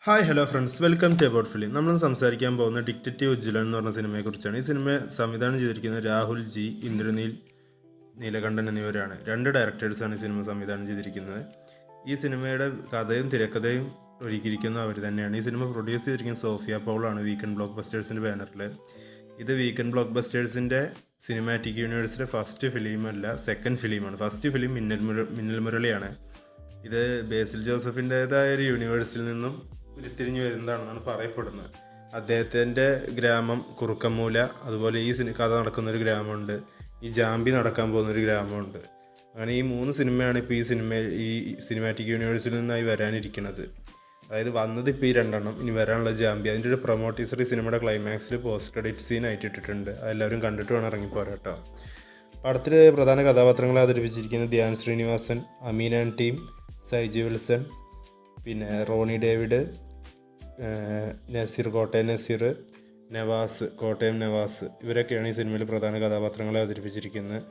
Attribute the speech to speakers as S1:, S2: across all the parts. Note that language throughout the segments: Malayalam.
S1: Hi hello friends, welcome to about film. നമ്മൾ സംസാരിക്കാൻ പോകുന്ന ഡിക്റ്റേറ്റീവ് ഉജ്ജ്വലൻ എന്ന് പറഞ്ഞ സിനിമയെക്കുറിച്ചാണ്. ഈ സിനിമ സംവിധാനം ചെയ്തിരിക്കുന്നത് രാഹുൽ ജി, ഇന്ദ്രനീൽ നീലകണ്ഠൻ എന്നിവരാണ്. രണ്ട് ഡയറക്ടേഴ്സാണ് ഈ സിനിമ സംവിധാനം ചെയ്തിരിക്കുന്നത്. ഈ സിനിമയുടെ കഥയും തിരക്കഥയും ഒരുക്കിയിരിക്കുന്ന അവർ തന്നെയാണ്. ഈ സിനിമ പ്രൊഡ്യൂസ് ചെയ്തിരിക്കുന്നത് സോഫിയ പൗളാണ്, വീക്കെൻഡ് ബ്ലോക്ക് ബസ്റ്റേഴ്സിൻ്റെ ബാനറിൽ. ഇത് വീക്കെൻഡ് ബ്ലോക്ക് ബസ്റ്റേഴ്സിൻ്റെ സിനിമാറ്റിക് യൂണിവേഴ്സിൻ്റെ ഫസ്റ്റ് ഫിലിമല്ല, സെക്കൻഡ് ഫിലിമാണ്. ഫസ്റ്റ് ഫിലിം മിന്നൽ മുരളിയാണ്. ഇത് ബേസിൽ ജോസഫിൻ്റേതായ ഒരു യൂണിവേഴ്സിൽ നിന്നും ഉരുത്തിരിഞ്ഞു വരുന്നതാണെന്നാണ് പറയപ്പെടുന്നത്. അദ്ദേഹത്തിൻ്റെ ഗ്രാമം കുറുക്കമ്മൂല, അതുപോലെ ഈ കഥ നടക്കുന്നൊരു ഗ്രാമമുണ്ട്, ഈ ജാമ്പി നടക്കാൻ പോകുന്നൊരു ഗ്രാമമുണ്ട്. അങ്ങനെ ഈ മൂന്ന് സിനിമയാണ് ഇപ്പോൾ ഈ സിനിമാറ്റിക് യൂണിവേഴ്സിൽ നിന്നായി വരാനിരിക്കുന്നത്. അതായത് വന്നത് ഇപ്പോൾ ഈ രണ്ടെണ്ണം, ഇനി വരാനുള്ള ജാമ്പി. അതിൻ്റെ ഒരു പ്രൊമോ ടീസർ ഈ സിനിമയുടെ ക്ലൈമാക്സിൽ പോസ്റ്റ് ക്രെഡിറ്റ് സീനായിട്ട് ഇട്ടിട്ടുണ്ട്. അതെല്ലാവരും കണ്ടിട്ട് വേണം ഇറങ്ങിപ്പോരാ കേട്ടോ. പടത്തിൽ പ്രധാന കഥാപാത്രങ്ങളെ അവതരിപ്പിച്ചിരിക്കുന്നത് ധ്യാൻ ശ്രീനിവാസൻ, അമീൻ ആൻഡ് ടീം, സൈജി വിൽസൺ, പിന്നെ റോണി ഡേവിഡ്, നസീർ കോട്ടയം നസീർ, നവാസ് കോട്ടയം നവാസ്, ഇവരൊക്കെയാണ് ഈ സിനിമയിൽ പ്രധാന കഥാപാത്രങ്ങളെ അവതരിപ്പിച്ചിരിക്കുന്നത്.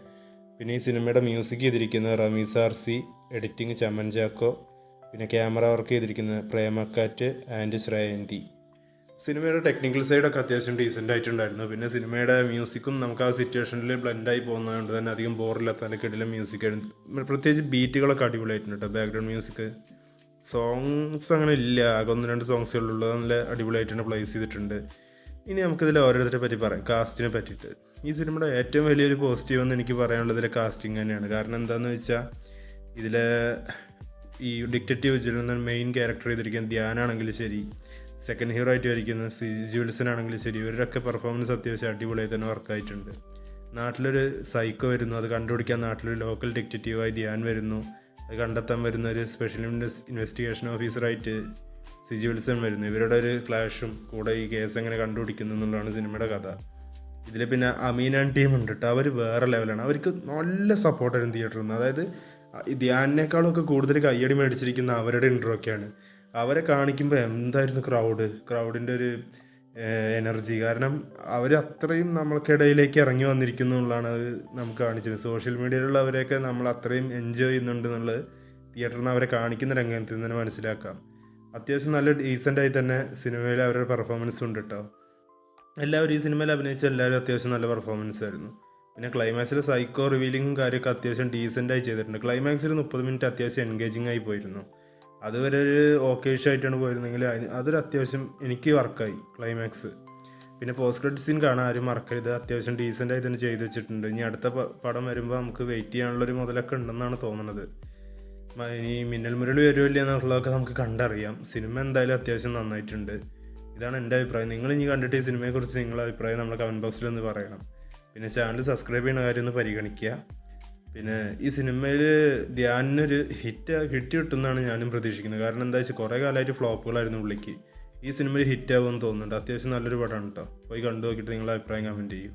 S1: പിന്നെ ഈ സിനിമയുടെ മ്യൂസിക് ചെയ്തിരിക്കുന്നത് റമീസ് ആർസി, എഡിറ്റിംഗ് ചമൻ ജാക്കോ, പിന്നെ ക്യാമറ വർക്ക് ചെയ്തിരിക്കുന്നത് പ്രേമക്കാറ്റ് ആൻഡ് ശ്രേയന്തി. സിനിമയുടെ ടെക്നിക്കൽ സൈഡൊക്കെ അത്യാവശ്യം ഡീസൻ്റ് ആയിട്ടുണ്ടായിരുന്നു. പിന്നെ സിനിമയുടെ മ്യൂസിക്കും നമുക്ക് ആ സിറ്റുവേഷനിൽ ബ്ലെൻഡായി പോകുന്നതുകൊണ്ട് തന്നെ അധികം ബോറില്ലാത്ത കിടിലം മ്യൂസിക്കായിരുന്നു. പ്രത്യേകിച്ച് ബീറ്റുകളൊക്കെ അടിപൊളിയായിട്ടുണ്ട് കേട്ടോ. ബാക്ക്ഗ്രൗണ്ട് മ്യൂസിക്, സോങ്സ് അങ്ങനെ ഇല്ല, ആകെ 1-2 സോങ്സുകളുള്ളൂ. നല്ല അടിപൊളിയായിട്ടാണ് പ്ലേസ് ചെയ്തിട്ടുണ്ട്. ഇനി നമുക്കിതിൽ ഓരോരുത്തരെ പറ്റി പറയാം, കാസ്റ്റിനെ പറ്റിയിട്ട്. ഈ സിനിമയുടെ ഏറ്റവും വലിയൊരു പോസിറ്റീവ് എന്ന് എനിക്ക് പറയാനുള്ളത് ഇതിലെ കാസ്റ്റിംഗ് തന്നെയാണ്. കാരണം എന്താണെന്ന് വെച്ചാൽ ഇതിലെ ഈ ഡിക്റ്റേറ്റീവ് ഉജ്ജ്വലൻ മെയിൻ ക്യാരക്ടർ ചെയ്തിരിക്കുന്ന ധ്യാനാണെങ്കിലും ശരി, സെക്കൻഡ് ഹീറോ ആയിട്ട് വരിക്കുന്ന സൈജി വിൽസൺ ആണെങ്കിലും ശരി, ഇവരൊക്കെ പെർഫോമൻസ് അത്യാവശ്യം അടിപൊളിയായി തന്നെ വർക്കായിട്ടുണ്ട്. നാട്ടിലൊരു സൈക്കോ വരുന്നു, അത് കണ്ടുപിടിക്കാൻ നാട്ടിലൊരു ലോക്കൽ ഡിക്റ്റേറ്റീവായി ധ്യാൻ വരുന്നു. അത് കണ്ടെത്താൻ വരുന്ന ഒരു സ്പെഷ്യൽ ഇൻവെസ്റ്റിഗേഷൻ ഓഫീസറായിട്ട് സൈജി വിൽസൺ വരുന്നു. ഇവരുടെ ഒരു ക്ലാഷും കൂടെ ഈ കേസ് എങ്ങനെ കണ്ടുപിടിക്കുന്നു എന്നുള്ളതാണ് സിനിമയുടെ കഥ. ഇതിൽ പിന്നെ അമീൻ ആൻഡ് ടീം ഉണ്ട് കേട്ടോ. അവർ വേറെ ലെവലാണ്. അവർക്ക് നല്ല സപ്പോർട്ടായിരുന്നു തിയേറ്ററിൽ നിന്ന്. അതായത് ധ്യാനിനേക്കാളൊക്കെ കൂടുതൽ കയ്യടി മേടിച്ചിരിക്കുന്ന അവരുടെ ഇൻട്രോ ഒക്കെയാണ്. അവരെ കാണിക്കുമ്പോൾ എന്തായിരുന്നു ക്രൗഡിൻ്റെ ഒരു എനർജി. കാരണം അവർ അത്രയും നമ്മൾക്കിടയിലേക്ക് ഇറങ്ങി വന്നിരിക്കുന്നു എന്നുള്ളതാണ് അത് നമുക്ക് കാണിച്ചത്. സോഷ്യൽ മീഡിയയിലുള്ളവരെയൊക്കെ നമ്മൾ അത്രയും എൻജോയ് ചെയ്യുന്നുണ്ട് എന്നുള്ളത് തിയേറ്ററിൽ നിന്ന് അവരെ കാണിക്കുന്ന രംഗത്തിൽ നിന്ന് തന്നെ മനസ്സിലാക്കാം. അത്യാവശ്യം നല്ല ഡീസൻ്റായി തന്നെ സിനിമയിൽ അവരുടെ പെർഫോമൻസ് ഉണ്ട് കേട്ടോ. എല്ലാവരും ഈ സിനിമയിൽ അഭിനയിച്ച എല്ലാവരും അത്യാവശ്യം നല്ല പെർഫോമൻസ് ആയിരുന്നു. പിന്നെ ക്ലൈമാക്സിൽ സൈക്കോ റിവീലിങ്ങും കാര്യമൊക്കെ അത്യാവശ്യം ഡീസൻ്റായി ചെയ്തിട്ടുണ്ട്. ക്ലൈമാക്സിൽ 30 മിനിറ്റ് അത്യാവശ്യം എൻഗേജിങ് ആയി പോയിരുന്നു. അതുവരെ ഒരു ഓക്കേഷ് ആയിട്ടാണ് പോയിരുന്നെങ്കിൽ അതൊരു അത്യാവശ്യം എനിക്ക് വർക്കായി ക്ലൈമാക്സ്. പിന്നെ പോസ്റ്റ് ക്രെഡിറ്റ് സീൻ കാണാൻ ആരും മറക്കരുത്. അത്യാവശ്യം ഡീസൻ്റായി തന്നെ ചെയ്ത് വെച്ചിട്ടുണ്ട്. ഇനി അടുത്ത പടം വരുമ്പോൾ നമുക്ക് വെയിറ്റ് ചെയ്യാനുള്ളൊരു മുതലൊക്കെ ഉണ്ടെന്നാണ് തോന്നുന്നത്. ഇനി മിന്നൽ മുരളി വരുമില്ല എന്നുള്ളതൊക്കെ നമുക്ക് കണ്ടറിയാം. സിനിമ എന്തായാലും അത്യാവശ്യം നന്നായിട്ടുണ്ട്. ഇതാണ് എൻ്റെ അഭിപ്രായം. നിങ്ങൾ ഇനി കണ്ടിട്ട് ഈ സിനിമയെക്കുറിച്ച് നിങ്ങളുടെ അഭിപ്രായം നമ്മുടെ കമൻറ്റ് ബോക്സിൽ ഒന്ന് പറയണം. പിന്നെ ചാനൽ സബ്സ്ക്രൈബ് ചെയ്യുന്ന കാര്യം ഒന്ന് പരിഗണിക്കുക. പിന്നെ ഈ സിനിമയിൽ ധ്യാനൊരു ഹിറ്റ് കിട്ടുമെന്നാണ് ഞാനും പ്രതീക്ഷിക്കുന്നത്. കാരണം എന്താ വെച്ചാൽ കുറേ കാലമായിട്ട് ഫ്ലോപ്പുകളായിരുന്നു പുള്ളിക്ക്. ഈ സിനിമയിൽ ഹിറ്റ് ആവുമെന്ന് തോന്നുന്നുണ്ട്. അത്യാവശ്യം നല്ലൊരു പടമാണ് കേട്ടോ. പോയി കണ്ടു നോക്കിയിട്ട് നിങ്ങളുടെ അഭിപ്രായം കമൻറ്റ് ചെയ്യൂ.